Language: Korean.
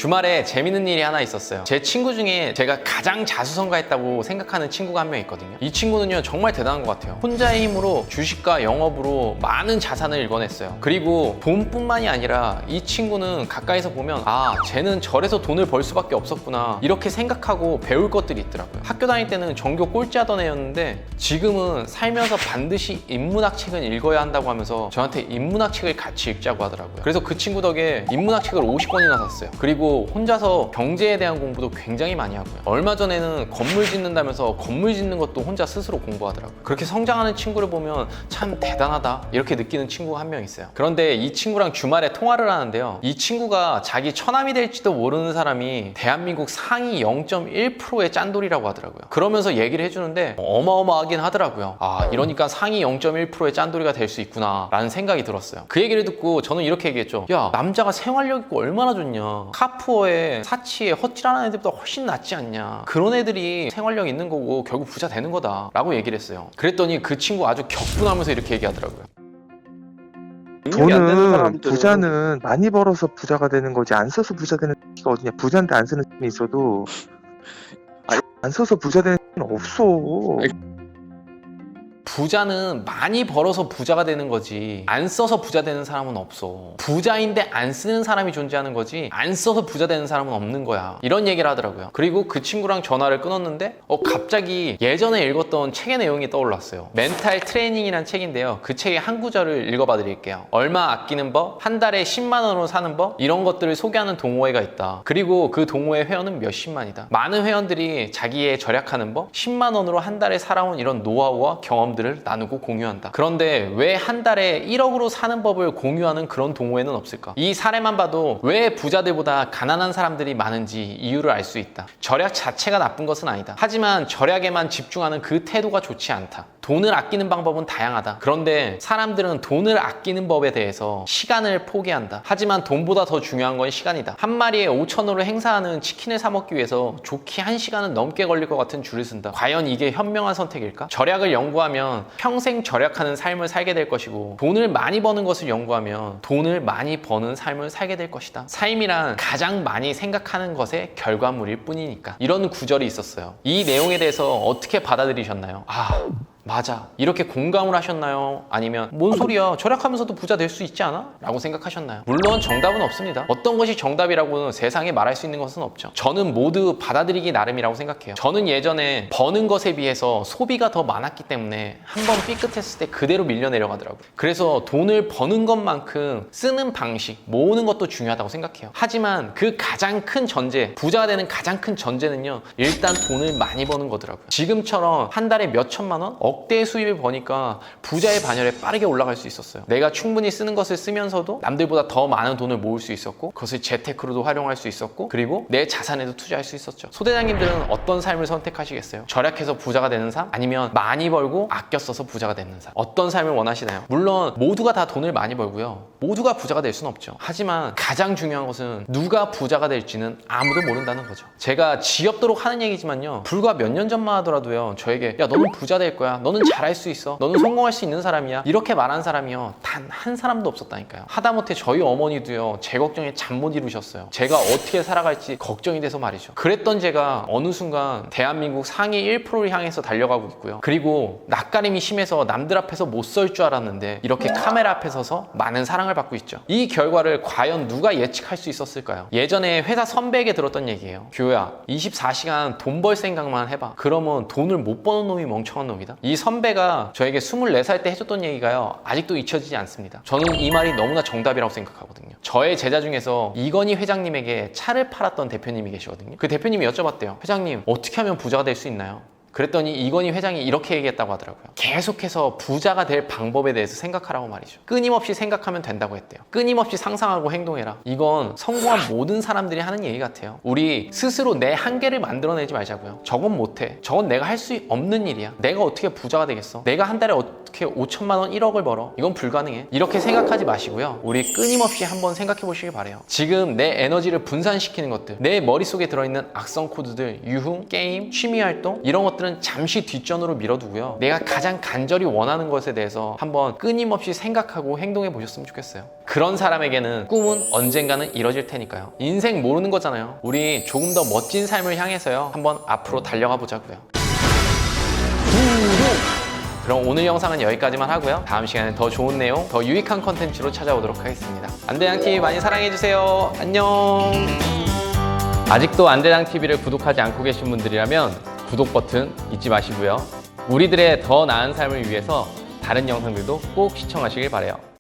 주말에 재밌는 일이 하나 있었어요. 제 친구 중에 제가 가장 자수성가했다고 생각하는 친구가 한 명 있거든요. 이 친구는요 정말 대단한 것 같아요. 혼자의 힘으로 주식과 영업으로 많은 자산을 일궈냈어요. 그리고 돈뿐만이 아니라 이 친구는 가까이서 보면 아, 쟤는 저래서 돈을 벌 수밖에 없었구나 이렇게 생각하고 배울 것들이 있더라고요. 학교 다닐 때는 전교 꼴찌하던 애였는데 지금은 살면서 반드시 인문학 책은 읽어야 한다고 하면서 저한테 인문학 책을 같이 읽자고 하더라고요. 그래서 그 친구 덕에 인문학 책을 50권이나 샀어요. 그리고 혼자서 경제에 대한 공부도 굉장히 많이 하고요. 얼마 전에는 건물 짓는다면서 건물 짓는 것도 혼자 스스로 공부하더라고요. 그렇게 성장하는 친구를 보면 참 대단하다 이렇게 느끼는 친구가 한 명 있어요. 그런데 이 친구랑 주말에 통화를 하는데요. 이 친구가 자기 처남이 될지도 모르는 사람이 대한민국 상위 0.1%의 짠돌이라고 하더라고요. 그러면서 얘기를 해주는데 어마어마하긴 하더라고요. 아, 이러니까 상위 0.1%의 짠돌이가 될 수 있구나 라는 생각이 들었어요. 그 얘기를 듣고 저는 이렇게 얘기했죠. 야, 남자가 생활력 있고 얼마나 좋냐. 카푸어에 사치에 헛질하는 애들보다 훨씬 낫지 않냐. 그런 애들이 생활력 있는 거고 결국 부자 되는 거다 라고 얘기를 했어요. 그랬더니 그 친구 아주 격분하면서 이렇게 얘기하더라고요. 돈은 부자는 많이 벌어서 부자가 되는 거지 안 써서 부자 되는 게 어디냐. 부자한테 안 쓰는 힘이 있어도 안 써서 부자 되는 힘은 없어. 부자는 많이 벌어서 부자가 되는 거지 안 써서 부자 되는 사람은 없어. 부자인데 안 쓰는 사람이 존재하는 거지 안 써서 부자 되는 사람은 없는 거야. 이런 얘기를 하더라고요. 그리고 그 친구랑 전화를 끊었는데 갑자기 예전에 읽었던 책의 내용이 떠올랐어요. 멘탈 트레이닝이라는 책인데요. 그 책의 한 구절을 읽어봐 드릴게요. 얼마 아끼는 법, 한 달에 10만 원으로 사는 법, 이런 것들을 소개하는 동호회가 있다. 그리고 그 동호회 회원은 몇십만이다. 많은 회원들이 자기의 절약하는 법, 10만 원으로 한 달에 살아온 이런 노하우와 경험들을 나누고 공유한다. 그런데 왜 한 달에 1억으로 사는 법을 공유하는 그런 동호회는 없을까? 이 사례만 봐도 왜 부자들보다 가난한 사람들이 많은지 이유를 알 수 있다. 절약 자체가 나쁜 것은 아니다. 하지만 절약에만 집중하는 그 태도가 좋지 않다. 돈을 아끼는 방법은 다양하다. 그런데 사람들은 돈을 아끼는 법에 대해서 시간을 포기한다. 하지만 돈보다 더 중요한 건 시간이다. 한 마리에 5,000원으로 행사하는 치킨을 사 먹기 위해서 좋게 1시간은 넘게 걸릴 것 같은 줄을 쓴다. 과연 이게 현명한 선택일까? 절약을 연구하면 평생 절약하는 삶을 살게 될 것이고, 돈을 많이 버는 것을 연구하면 돈을 많이 버는 삶을 살게 될 것이다. 삶이란 가장 많이 생각하는 것의 결과물일 뿐이니까. 이런 구절이 있었어요. 이 내용에 대해서 어떻게 받아들이셨나요? 맞아, 이렇게 공감을 하셨나요? 아니면 뭔 소리야, 절약하면서도 부자 될 수 있지 않아? 라고 생각하셨나요? 물론 정답은 없습니다. 어떤 것이 정답이라고는 세상에 말할 수 있는 것은 없죠. 저는 모두 받아들이기 나름이라고 생각해요. 저는 예전에 버는 것에 비해서 소비가 더 많았기 때문에 한번 삐끗했을 때 그대로 밀려 내려가더라고요. 그래서 돈을 버는 것만큼 쓰는 방식, 모으는 것도 중요하다고 생각해요. 하지만 그 가장 큰 전제, 부자가 되는 가장 큰 전제는요, 일단 돈을 많이 버는 거더라고요. 지금처럼 한 달에 몇 천만 원? 억대의 수입을 버니까 부자의 반열에 빠르게 올라갈 수 있었어요. 내가 충분히 쓰는 것을 쓰면서도 남들보다 더 많은 돈을 모을 수 있었고, 그것을 재테크로도 활용할 수 있었고, 그리고 내 자산에도 투자할 수 있었죠. 소대장님들은 어떤 삶을 선택하시겠어요? 절약해서 부자가 되는 삶? 아니면 많이 벌고 아껴 써서 부자가 되는 삶? 어떤 삶을 원하시나요? 물론 모두가 다 돈을 많이 벌고요, 모두가 부자가 될 수는 없죠. 하지만 가장 중요한 것은 누가 부자가 될지는 아무도 모른다는 거죠. 제가 지겹도록 하는 얘기지만요, 불과 몇 년 전만 하더라도요, 저에게 야, 너는 부자 될 거야, 너는 잘할 수 있어, 너는 성공할 수 있는 사람이야, 이렇게 말한 사람이요 단 한 사람도 없었다니까요. 하다못해 저희 어머니도요, 제 걱정에 잠 못 이루셨어요. 제가 어떻게 살아갈지 걱정이 돼서 말이죠. 그랬던 제가 어느 순간 대한민국 상위 1%를 향해서 달려가고 있고요. 그리고 낯가림이 심해서 남들 앞에서 못 설 줄 알았는데 이렇게 카메라 앞에 서서 많은 사랑을 받고 있죠. 이 결과를 과연 누가 예측할 수 있었을까요? 예전에 회사 선배에게 들었던 얘기예요. 규호야, 24시간 돈 벌 생각만 해봐. 그러면 돈을 못 버는 놈이 멍청한 놈이다. 이 선배가 저에게 24살 때 해줬던 얘기가요, 아직도 잊혀지지 않습니다. 저는 이 말이 너무나 정답이라고 생각하거든요. 저의 제자 중에서 이건희 회장님에게 차를 팔았던 대표님이 계시거든요. 그 대표님이 여쭤봤대요. 회장님, 어떻게 하면 부자가 될 수 있나요? 그랬더니 이건희 회장이 이렇게 얘기했다고 하더라고요. 계속해서 부자가 될 방법에 대해서 생각하라고 말이죠. 끊임없이 생각하면 된다고 했대요. 끊임없이 상상하고 행동해라. 이건 성공한 모든 사람들이 하는 얘기 같아요. 우리 스스로 내 한계를 만들어내지 말자고요. 저건 못해, 저건 내가 할 수 없는 일이야, 내가 어떻게 부자가 되겠어, 내가 한 달에 어떻게 5천만 원 1억을 벌어, 이건 불가능해, 이렇게 생각하지 마시고요, 우리 끊임없이 한번 생각해 보시길 바래요. 지금 내 에너지를 분산시키는 것들, 내 머릿속에 들어있는 악성 코드들, 유흥, 게임, 취미활동, 이런 것들은 잠시 뒷전으로 밀어두고요, 내가 가장 간절히 원하는 것에 대해서 한번 끊임없이 생각하고 행동해 보셨으면 좋겠어요. 그런 사람에게는 꿈은 언젠가는 이뤄질 테니까요. 인생 모르는 거잖아요. 우리 조금 더 멋진 삶을 향해서요, 한번 앞으로 달려가 보자고요. 그럼 오늘 영상은 여기까지만 하고요. 다음 시간에 더 좋은 내용, 더 유익한 컨텐츠로 찾아오도록 하겠습니다. 안대장TV 많이 사랑해주세요. 안녕. 아직도 안대장TV를 구독하지 않고 계신 분들이라면 구독 버튼 잊지 마시고요. 우리들의 더 나은 삶을 위해서 다른 영상들도 꼭 시청하시길 바라요.